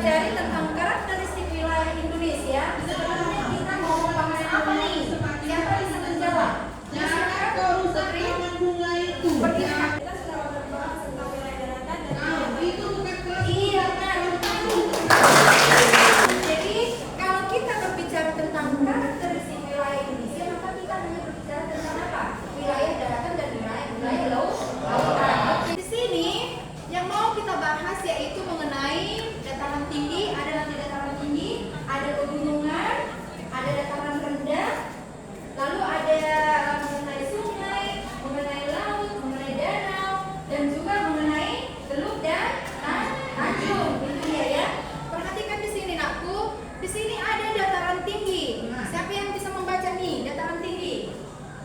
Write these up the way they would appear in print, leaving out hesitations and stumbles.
mempelajari tentang karakteristik wilayah Indonesia, sebenarnya kita mau bahas apa nih? Siapa bisa menjawab? Cara kerusakan bunga itu. Kita sudah membahas tentang wilayah daratan dan Itu bukan kelas. iya, benar. Jadi kalau kita berbicara tentang karakteristik wilayah Indonesia, maka kita hanya berbicara tentang apa? Wilayah daratan dan wilayah lautan. Di sini yang mau kita bahas yaitu mengenai dataran tinggi, ada nanti dataran tinggi, ada pegunungan, ada dataran rendah, lalu ada mengenai sungai, mengenai laut, mengenai danau, dan juga mengenai teluk dan tanjung. Itu dia ya. Perhatikan di sini nakku, di sini ada dataran tinggi. Siapa yang bisa membaca nih dataran tinggi?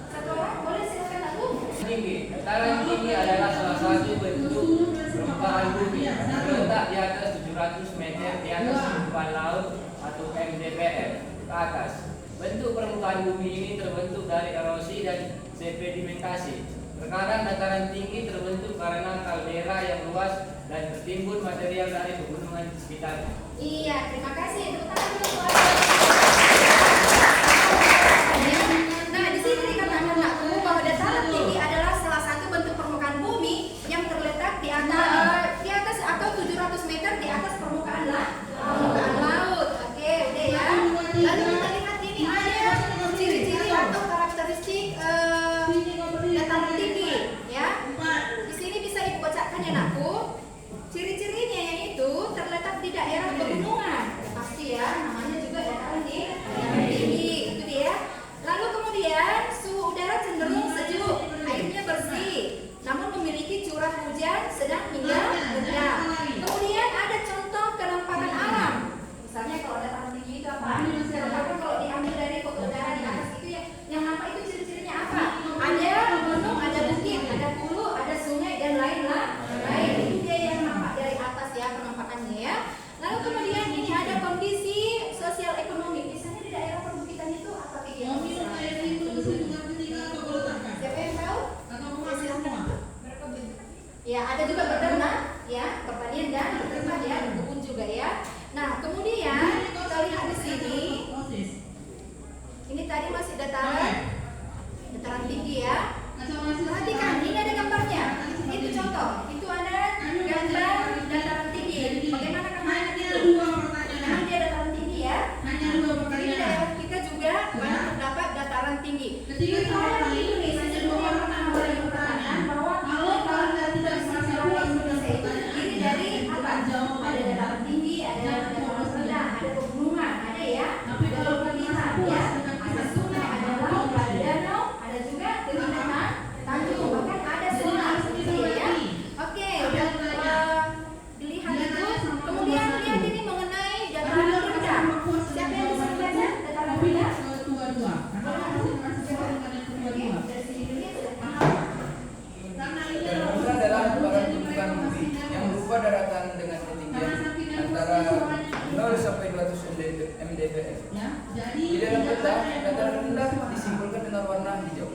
Satu orang boleh, silakan nakku. Tinggi. Dataran tinggi adalah salah satu bentuk permukaan bumi terletak di atas 700 meter di atas permukaan laut atau MDPL ke atas. Bentuk permukaan bumi ini terbentuk dari erosi dan sedimentasi. Terkadang dataran tinggi terbentuk karena kaldera yang luas dan tertimbun material dari pegunungan di sekitarnya. Iya, terima kasih. Tepuk tangan dulu buat Nah, di sini dikatakan nakku bahwa dataran tinggi adalah salah satu bentuk permukaan bumi yang terletak di atas atau 700 meter di atas permukaan laut. Oke, udah ya. Lalu kita lihat ini ada ciri-ciri atau karakteristik dataran tinggi, ya. Di sini bisa ibu bacakan ya nakku. Ciri-cirinya yaitu terletak di daerah pegunungan, pasti ya, namanya juga dataran tinggi, itu dia. Lalu kemudian suhu udara cenderung sejuk, airnya bersih, namun memiliki curah hujan sedang hingga rendah. Kemudian ada contoh kenampakan alam, misalnya kalau dataran tinggi itu apa? Kenampakan kalau diambil dari foto udara di atas itu yang nampak itu ciri-cirinya apa? Ada gunung, ada bukit, ada hulu, ada sungai dan lain-lain. Itu dia yang nampak dari atas ya penampakannya ya. Lalu kemudian ini ada kondisi sosial ekonomi. Misalnya di daerah perbukitan itu apa kegiatan? Siapa yang tahu? Ya, silakan. Ya, ada juga berternak, ya, pertanian dan berternak ya, berkebun juga ya. Nah, kemudian kita lihat di sini. Ini tadi masih dataran tinggi ya. Perhatikan, ini ada gambarnya. Itu contoh. Itu ada gambar dataran tinggi. Bagaimana gambarnya itu? Memang dia dataran tinggi ya. Jadi di daerah kita juga banyak terdapat dataran tinggi. Ketika orang Indonesia sebelumnya pernah mulai pertanyaan bahwa kalau kita wilayah Indonesia itu terdiri dari apa? Ada dataran tinggi, ada dataran rendah, ada pegunungan, ada ya. Ada perbukitan ya. Ada sungai, ada laut, ada danau, ada juga teluk dan tanjung, bahkan ada sungai seperti ya. Oke, dilihat itu. Kemudian lihat ini mengenai dataran rendah. Siapa yang bisa membaca dataran rendah? Dari sini dulu ya, sudah paham. Dataran adalah permukaan bumi yang berupa daratan dengan ketinggian antara 0 sampai 200 mdpl. Di dalam peta, dataran rendah disimpulkan dengan warna hijau.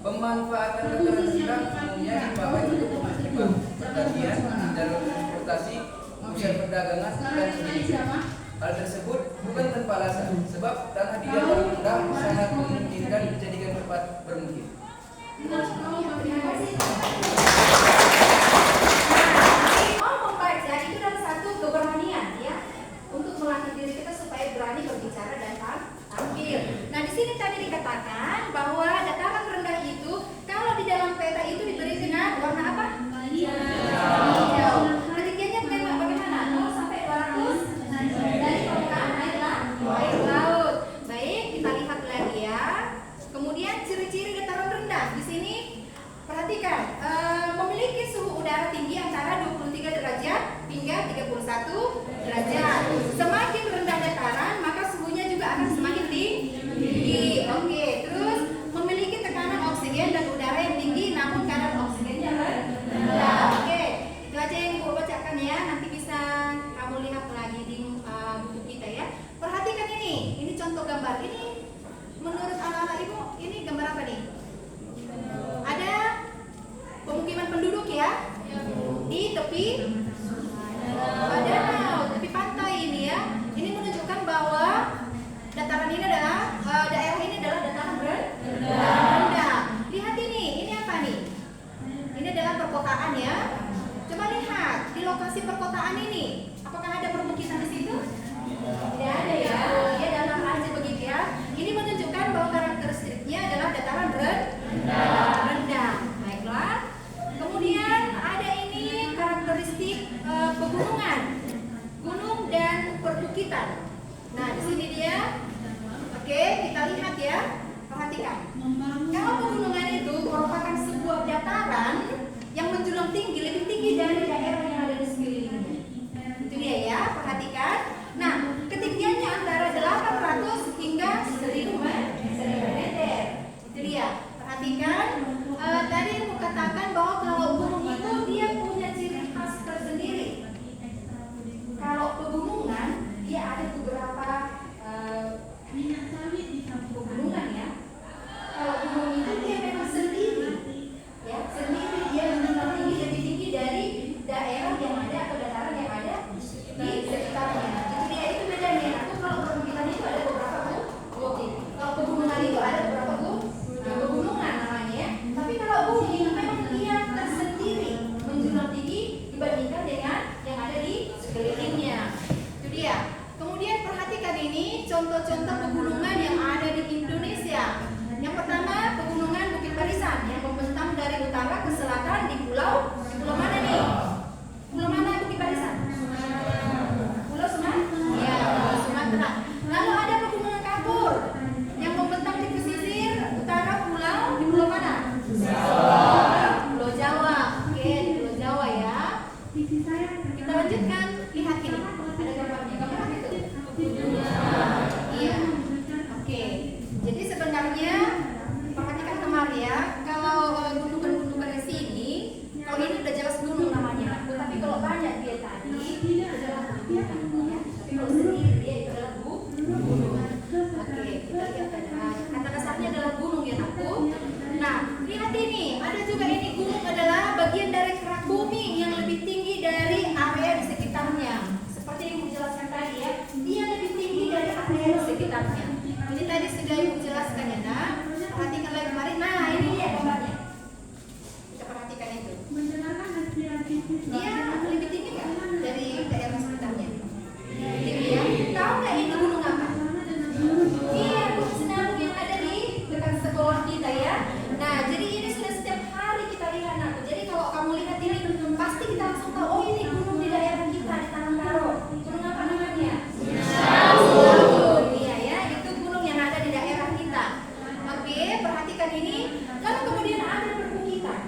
Pemanfaatan dataran rendah umumnya dipakai untuk pemukiman, pertanian, jalur transportasi, pusat perdagangan, dan sebagainya. Hal tersebut bukan tanpa alasan, sebab tanah di dataran rendah sangat memungkinkan dijadikan tempat bermukim. Terima kasih. Mau membaca itu adalah satu keberanian ya, untuk melatih diri kita supaya berani berbicara dan tampil. Nah di sini tadi dikatakan bahwa dataran rendah itu kalau di dalam peta itu diberi dengan warna apa? Hijau. Ketinggiannya bagaimana? 0 sampai 200 dari permukaan air laut. Baik, kita lihat lagi ya. Kemudian ciri-ciri dataran rendah di sini perhatikan. lokasi perkotaan ini, apakah ada perbukitan di situ? Tidak ada ya. Dia datar aja begitu ya. Ini menunjukkan bahwa karakteristiknya adalah dataran rendah. Baiklah. Kemudian ada ini karakteristik pegunungan, gunung dan perbukitan. Nah, di sini dia. Oke, kita lihat ya. Perhatikan. Kalau pegunungan itu merupakan sebuah dataran yang menjulang tinggi, lebih tinggi dari daerah yang ada di sekelilingnya. Itu dia ya, perhatikan. Nah, ketinggiannya antara 800 hingga 1000 meter. Itu dia, perhatikan. Tadi aku katakan bahwa kalau gunung itu dia punya ciri khas tersendiri. Kalau pegunungan, dia ada beberapa pegunungan ya. Kalau gunung itu dia memang sendiri, ya sendiri dia menjulang tinggi lebih tinggi dari daerah yang ada atau dataran yang ada di sekitarnya. Jadi dia itu bedanya. Aku kalau perbukitan itu ada beberapa bukit. Kalau pegunungan itu ada beberapa pegunungan namanya ya. Tapi kalau bukit memang dia tersendiri menjulang tinggi dibandingkan dengan yang ada di sekelilingnya. Itu dia. Kemudian perhatikan ini contoh-contoh pegunungan yang ada di Indonesia. Yang pertama pegunungan Bukit Barisan yang membentang dari utara ke selatan di pulau mana nih? Pulau mana Bukit Barisan? Pulau Sumatera. Ya, Pulau Sumatera. Lalu ada pegunungan Kapur yang membentang di pesisir utara di pulau mana? Pulau Jawa. Oke, di Pulau Jawa ya. Kita lanjutkan, lihat ini. Ada gambarnya. Gambar apa itu? Iya. Oke. Jadi sebenarnya perhatikan kemarin ya, kalau gunungan-gunungan di sini, kalau ini udah jelas gunung namanya. Tapi kalau banyak dia tadi, tidak adalah perbukitan ya. Tapi kalau sendiri dia itu adalah gunung. Oke, kita lihat kata dasarnya adalah gunung ya aku. Nah, lihat ini, ada juga ini gunung adalah bagian dari kerak bumi yang lebih tinggi dari area di sekitarnya. Seperti yang Ibu jelaskan tadi ya, dia lebih tinggi dari area di sekitarnya. Ini tadi sudah Ibu jelaskan ya, nah. Perhatikan lagi kemarin. Nah, ini dia gambarnya. Kita perhatikan itu. Dia lebih tinggi nggak dari daerah sekitarnya? Tinggi ya. Tahu nggak ini gunung apa? Iya, Gunung Sinabung yang ada di dekat sekolah kita ya. Nah, jadi ini sudah setiap hari kita lihat. Nah, jadi kalau kamu lihat ini, pasti kita langsung tahu. Oh, ini gunung di daerah kita di Tanah Karo. Gunung apa namanya? Sinabung. Iya ya, itu gunung yang ada di daerah kita. Oke, perhatikan ini. Lalu kemudian ada perbukitan.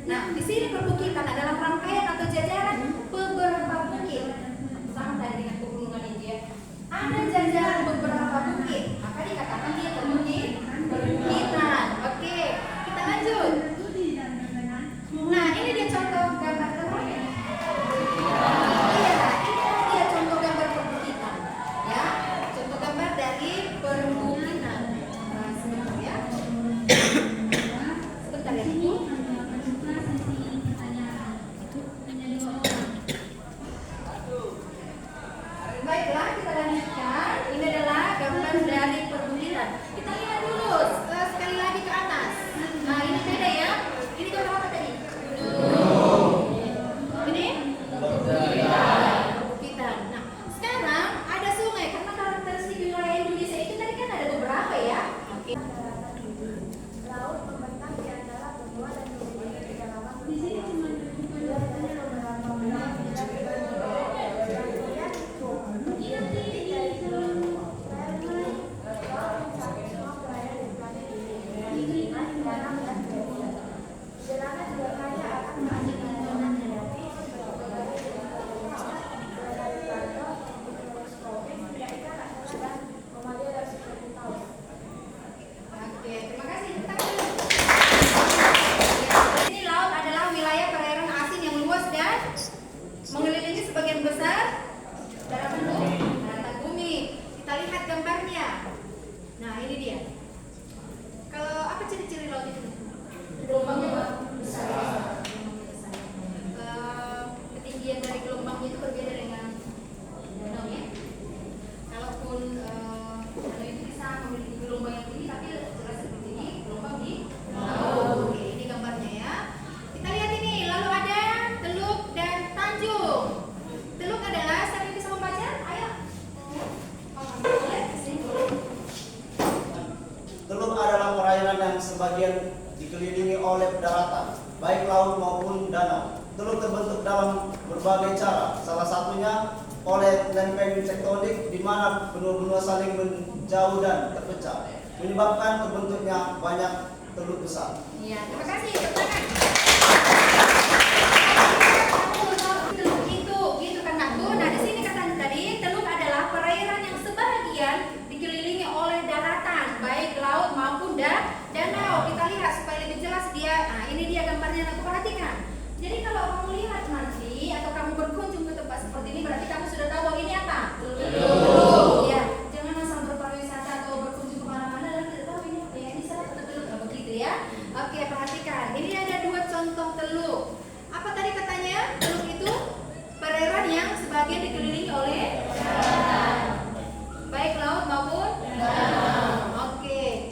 Nah, di sini perbukitan adalah rangkaian atau jajaran beberapa bukit. Sama tadi dengan pegunungan itu ya. Ada jajaran beberapa bukit, maka dikatakan dia perbukitan. Oke, kita lanjut. Nah, ini dia contoh gambar terakhir. Iya, inilah dia contoh gambar perbukitan. Ya, contoh gambar dari perbukitan. Sebentar ya. Sebentar ya, Bu. Baiklah, kita lanjutkan. Ini adalah gambar dari perbukitan. Kita lihat dulu sekali lagi ke atas. Nah, ini beda ya. Ini gambar apa tadi? Ini? Perbukitan. Nah, sekarang ada sungai. Karena karakteristik wilayah Indonesia itu tadi kan ada beberapa ya. Oke. Laut membentang di antara benua dan kedalaman. Di sini cuma mengelilingi sebagian besar daratan bumi. Kita lihat gambarnya. Nah, ini dia. Kalau apa ciri-ciri laut itu? Gelombangnya besar. Ketinggian dari gelombangnya itu berbeda dengan danau ya. Kalaupun danau itu bisa memiliki gelombang yang tinggi, tapi jelas lebih tinggi gelombang di laut. Oke, ini gambarnya ya. Kita lihat ini. Lalu ada Teluk dan Tanjung. Salah satunya oleh lempeng tektonik di mana benua-benua saling menjauh dan terpecah, menyebabkan terbentuknya banyak teluk besar. Iya, terima kasih. Tepuk tangan. Teluk itu, gitu kan Nakku. Nah, di sini katanya tadi, teluk adalah perairan yang sebagian dikelilingi oleh daratan, baik laut maupun danau. Kita lihat supaya lebih jelas dia. Nah, ini dia gambarnya, Nakku, perhatikan. Jadi kalau kamu lihat nanti atau kamu berkunjung ke tempat seperti ini, berarti kamu sudah tahu bahwa ini apa? Teluk. Ya, jangan asal berpariwisata atau berkunjung kemana-mana dan tidak tahu ini apa ya. Ini salah satu teluk, nah, begitu ya. Oke, perhatikan. Ini ada dua contoh teluk. Apa tadi katanya? Teluk itu perairan yang sebagian dikelilingi oleh daratan, baik laut maupun danau. Oke.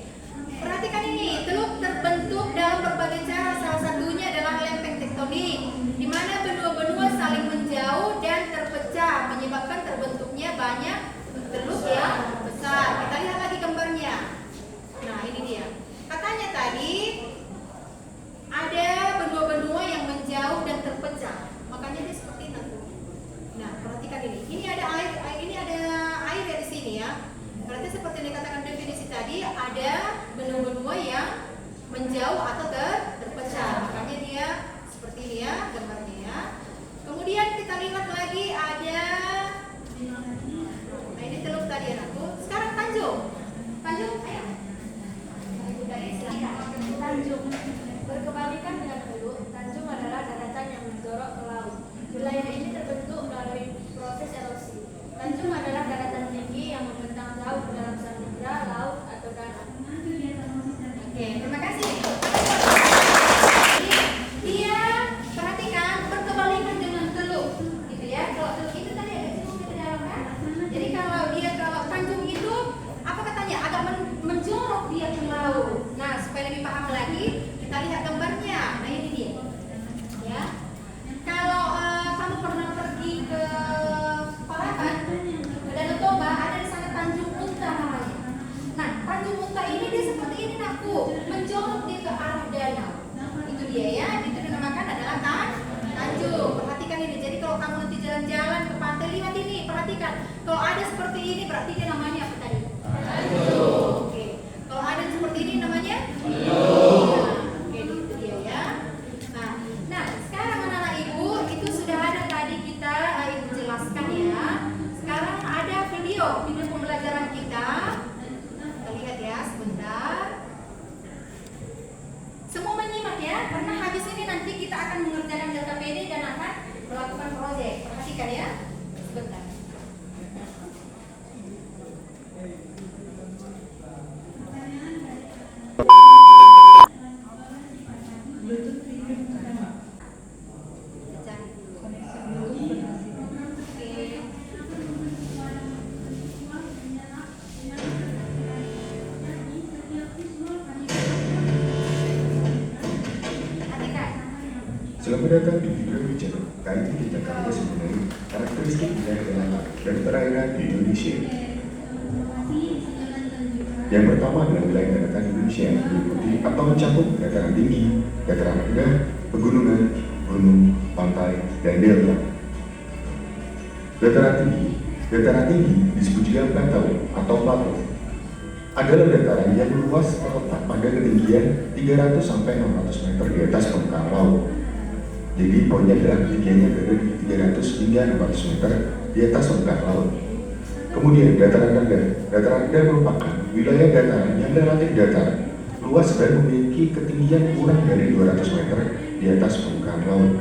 Perhatikan ini, teluk terbentuk dalam berbagai cara. Salah satunya adalah lempeng tektonik, di mana benua-benua saling menjauh dan terpecah, menyebabkan terbentuknya banyak teluk yang besar. Kita lihat lagi gambarnya. Nah, ini dia. Katanya tadi ada benua-benua yang menjauh dan terpecah, makanya dia seperti itu. Nah, perhatikan ini. Ini ada air ya di sini ya. Berarti seperti yang dikatakan definisi tadi, ada benua-benua yang menjauh atau terpecah. Makanya dia seperti ini ya gambarnya ya. Kemudian kita lihat lagi ada, nah ini teluk tadi ya Nakku. Sekarang Tanjung. Tanjung, ayo. Ibu dari silakan. Tanjung. Berkebalikan dengan teluk, tanjung adalah daratan yang mendorong ke laut. Wilayah ini terbentuk melalui proses erosi. Tanjung adalah daratan tinggi yang membentang jauh ke dalam samudra, laut, atau danau. Oke, terima kasih. Jadi, dia perhatikan berkebalikan dengan teluk, gitu ya. Kalau teluk itu tadi ada cenderung ke dalam kan. Jadi kalau Tanjung itu apa katanya agak menjorok dia ke laut. Nah, supaya lebih paham lagi, kita lihat gambarnya. Nah, ini dia. Ya. Kalau kamu pernah pergi ke Palawan, ke Danau Toba, ada di sana Tanjung Unta namanya. Nah, Tanjung Unta ini dia seperti ini Nakku, menjorok dia ke arah danau. Itu dia ya, itu dinamakan adalah Tanjung. Perhatikan ini. Jadi kalau kamu nanti jalan-jalan ke pantai, lihat ini, perhatikan. Kalau ada seperti ini berarti dia namanya apa tadi? Tanjung. Oke. Kalau ada seperti ini namanya? Tanjung. Oke, itu dia ya. Nah, sekarang anak-anak ibu itu sudah ada tadi kita ibu jelaskan ya. Sekarang ada video pembelajaran kita. Kita lihat ya sebentar. Semua menyimak ya, karena habis ini nanti kita akan mengerjakan LKPD dan akan melakukan proyek. Perhatikan ya, sebentar. Selamat datang di video Bicara. Kali ini kita akan bahas mengenai karakteristik wilayah daratan dan perairan di Indonesia. Yang pertama adalah wilayah daratan Indonesia yang meliputi atau mencakup dataran tinggi, dataran rendah, pegunungan, gunung, pantai, dan delta. Dataran tinggi disebut juga plateau atau plateau. Adalah dataran yang luas terletak pada ketinggian 300 sampai 600 meter di atas permukaan laut. Jadi poinnya adalah ketinggiannya berada di 300 hingga 600 meter di atas permukaan laut. Kemudian dataran rendah. Dataran rendah merupakan wilayah dataran yang relatif datar, luas dan memiliki ketinggian kurang dari 200 meter di atas permukaan laut.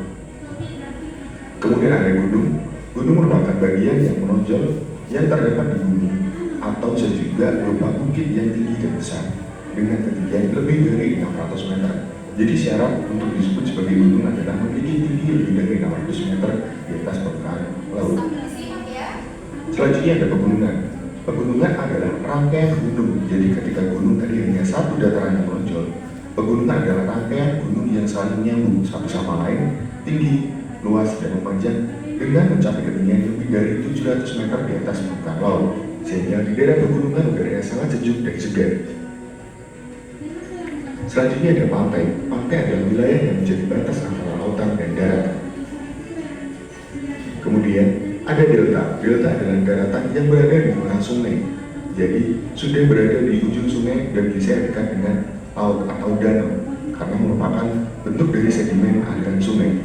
Kemudian ada gunung. Gunung merupakan bagian yang menonjol yang terdapat di gunung atau bisa juga berupa bukit yang tinggi dan besar dengan ketinggian lebih dari 600 meter. Jadi syarat untuk disebut sebagai gunung adalah memiliki tinggi lebih dari 600 meter di atas permukaan laut. Selanjutnya ada pegunungan. Pegunungan adalah rangkaian gunung. Jadi ketika gunung tadi hanya satu dataran yang menonjol, pegunungan adalah rangkaian gunung yang saling nyambung satu sama lain, tinggi, luas, dan memanjang dengan mencapai ketinggian lebih dari 700 meter di atas permukaan laut. Sehingga di daerah pegunungan udaranya sangat sejuk dan segar. Selanjutnya ada pantai. Pantai adalah wilayah yang menjadi batas antara lautan dan darat. Kemudian Kemudian ada delta. Delta adalah daratan yang berada di tengah sungai. Jadi sudah berada di ujung sungai dan bisa dekat dengan laut atau danau karena merupakan bentuk dari sedimen aliran sungai.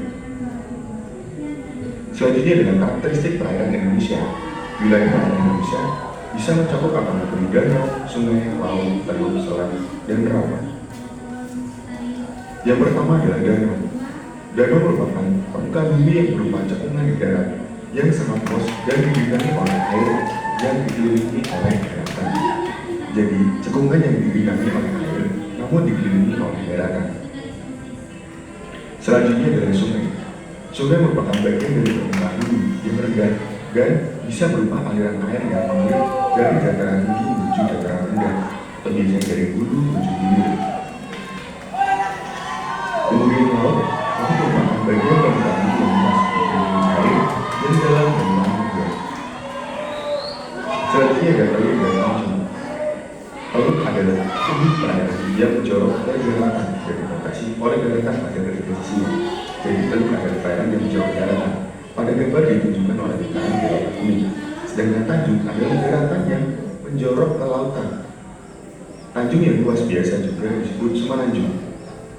Selanjutnya adalah karakteristik perairan Indonesia. Wilayah perairan Indonesia bisa mencakup apalagi danau, sungai, laut, teluk, selat, dan rawa. Yang pertama adalah danau. Danau merupakan permukaan bumi yang berupa cekungan di darat yang sangat luas dan dibintangi oleh air yang dikelilingi oleh daratan. Jadi, cekungan yang dibintangi oleh air namun dikelilingi oleh daratan. Selanjutnya adalah sungai. Sungai merupakan bagian dari permukaan bumi yang rendah dan bisa berupa aliran air yang mengalir dari dataran tinggi menuju dataran rendah, atau biasanya dari hulu menuju hilir. Kemudian laut merupakan bagian permukaan bumi yang luas dengan air yang dalam dan luar. Selanjutnya ada teluk dan laut. Teluk adalah tubuh perairan yang menjorok dari daratan dan dibatasi oleh daratan pada garis posisinya. Jadi teluk adalah perairan yang menjorok ke daratan. Pada gambar ditunjukkan oleh lingkaran di lautan kuning. Sedangkan tanjung adalah daratan yang menjorok ke lautan. Tanjung yang luas biasa juga disebut semenanjung.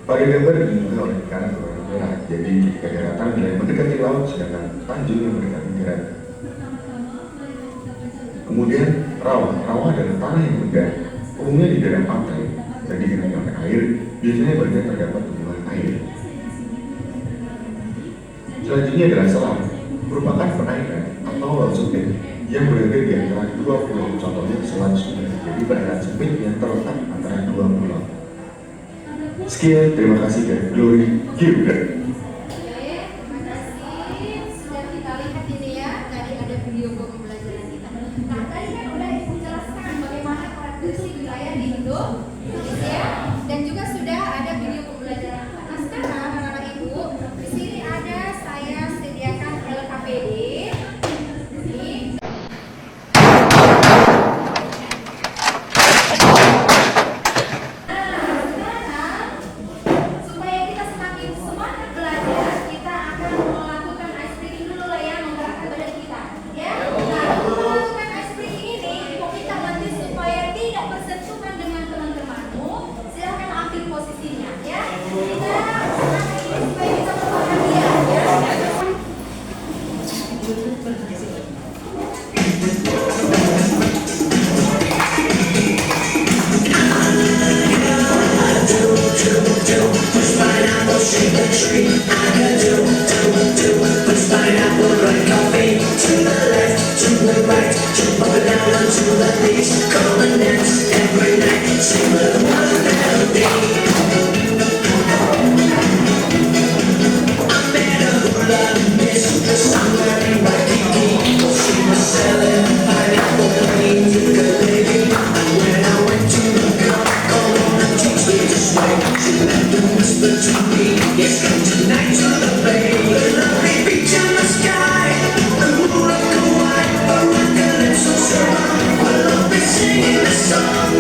Pada gambar ditunjukkan oleh lingkaran berwarna merah. Jadi ketika daratan mulai mendekati laut, sedangkan tanjung yang mendekati darat. Kemudian rawa. Rawa adalah tanah yang megah. Umumnya di daerah pantai dan digenangi oleh air. Biasanya bagian terdapat tumbuhan air. Selanjutnya adalah selam, merupakan perairan atau laut sempit yang berada di antara dua pulau. Contohnya Selat Sunda, jadi perairan sempit yang terletak antara dua pulau. Sekian, terima kasih dari Glory Gilbert. Oke, terima kasih. Sudah kita lihat ini ya, tadi ada video pembelajaran kita. Nah, tadi kan udah Ibu jelaskan bagaimana karakteristik wilayah di Indonesia dan juga sudah ada video pembelajaran. Nah, sekarang anak-anak Ibu, di sini ada saya sediakan LKPD. Ini. Supaya kita semakin semangat belajar, kita akan melakukan ice breaking dulu lah ya, menggerakkan badan kita, ya. Nah, untuk melakukan ice breaking ini, Ibu minta nanti supaya tidak bersentuhan dengan teman-temanmu, silahkan ambil posisinya, ya. Kita semangat ini supaya kita berbahagia, ya. Singing the song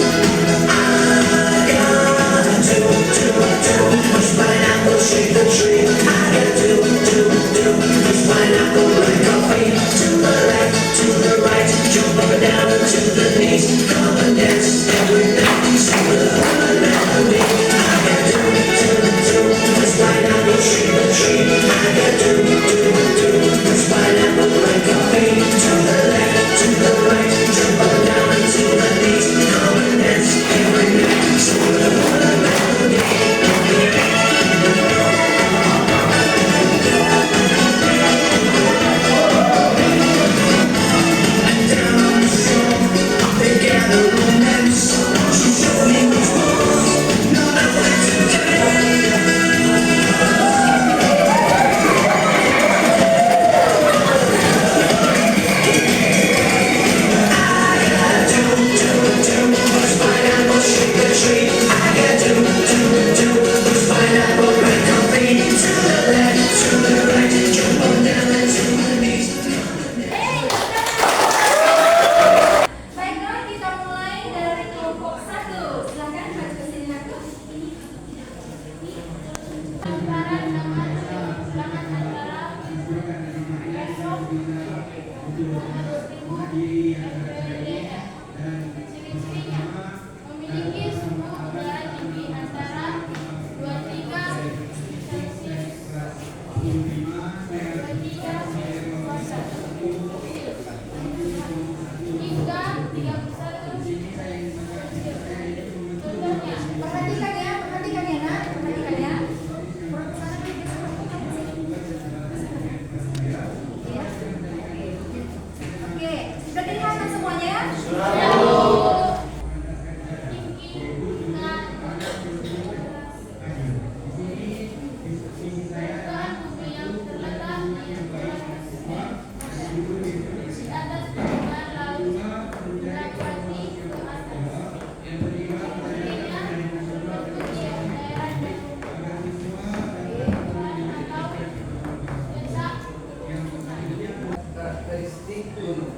karakteristik gunung.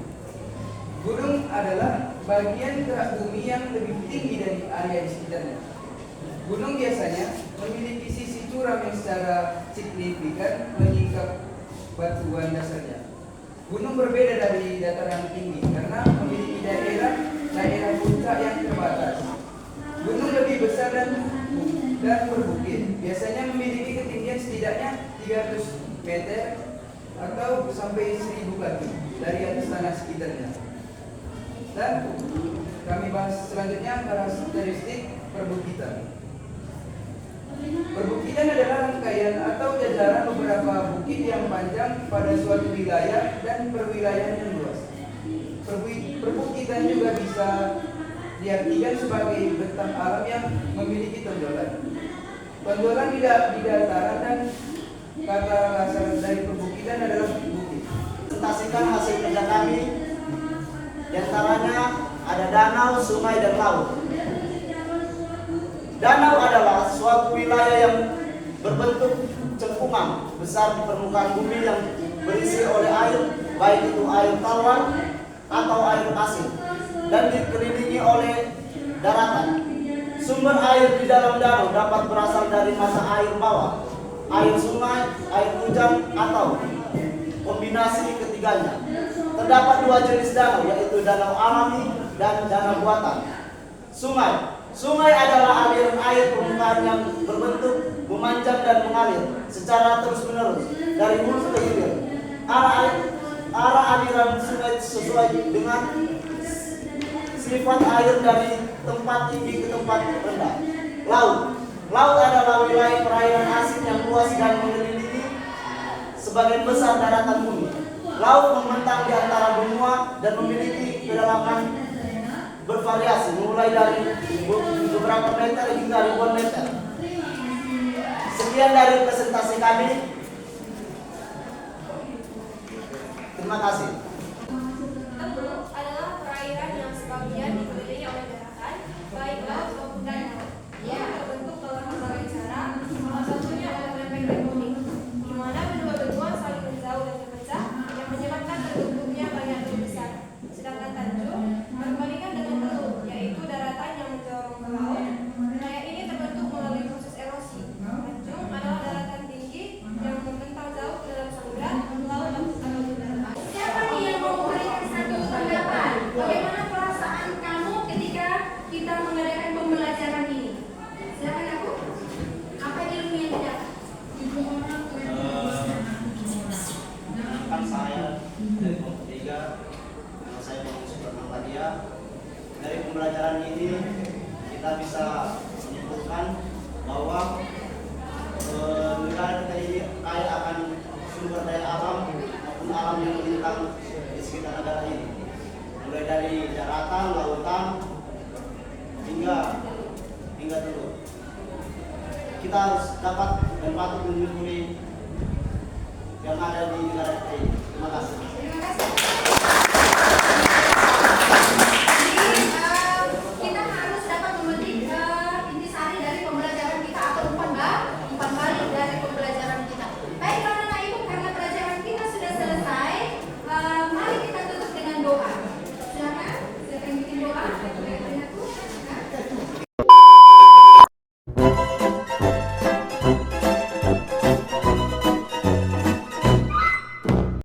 Gunung adalah bagian kerak bumi yang lebih tinggi dari area di sekitarnya. Gunung biasanya memiliki sisi curam yang secara signifikan menyingkap batuan dasarnya. Gunung berbeda dari dataran tinggi karena memiliki daerah puncak yang terbatas. Gunung lebih besar dan berbukit, biasanya memiliki ketinggian setidaknya 300 meter atau sampai 1000 kaki dari atas tanah sekitarnya. Dan kami bahas selanjutnya karakteristik perbukitan. Perbukitan adalah rangkaian atau jajaran beberapa bukit yang panjang pada suatu wilayah dan perwilayahan yang luas. Perbukitan juga bisa diartikan sebagai bentang alam yang memiliki tonjolan. Tonjolan di dataran dan kata dasar dari perbukitan adalah bukit. Presentasikan hasil kerja kami. Di antaranya ada danau, sungai, dan laut. Danau adalah suatu wilayah yang berbentuk cekungan besar di permukaan bumi yang berisi oleh air, baik itu air tawar atau air asin, dan dikelilingi oleh daratan. Sumber air di dalam danau dapat berasal dari mata air bawah, air sungai, air hujan, atau kombinasi ketiganya. Terdapat dua jenis danau, yaitu danau alami dan danau buatan. Sungai adalah aliran air permukaan yang berbentuk memanjang dan mengalir secara terus-menerus dari hulu ke hilir. Arah aliran sungai sesuai dengan sifat air dari tempat tinggi ke tempat rendah. Laut adalah wilayah perairan asin yang luas dan mengelilingi sebagian besar daratan bumi. Laut membentang di antara benua dan memiliki kedalaman bervariasi mulai dari beberapa meter hingga ribuan meter. Sekian dari presentasi kami. Terima kasih. Teluk adalah perairan yang sebagian dikelilingi oleh daratan, baik laut maupun danau. Ia terbentuk dalam berbagai cara, salah satunya adalah lempeng tektonik, di mana kedua benua saling menjauh dan terpecah, yang menyebabkan terbentuknya banyak teluk besar. Sedangkan tanjung berbandingkan dengan teluk, yaitu daratan yang mendorong ke laut. Wilayah ini terbentuk melalui proses erosi. Tanjung adalah daratan tinggi yang membentang jauh ke dalam samudra, laut atau daratan. Siapa nih yang mau memberikan satu pendapat? Bagaimana perasaan kamu ketika kita mengadakan pembelajaran ini? Silakan aku. Apa ilmu yang didapat? Kan saya dari kelompok 3, nama saya Bang Ladia. Dari pembelajaran ini kita bisa menyimpulkan bahwa negara kita ini kaya akan sumber daya alam maupun alam yang melintang di sekitar negara ini, mulai dari daratan, lautan, hingga teluk. Kita harus dapat dan patut mensyukuri yang ada di negara kita ini. Terima kasih. Terima kasih.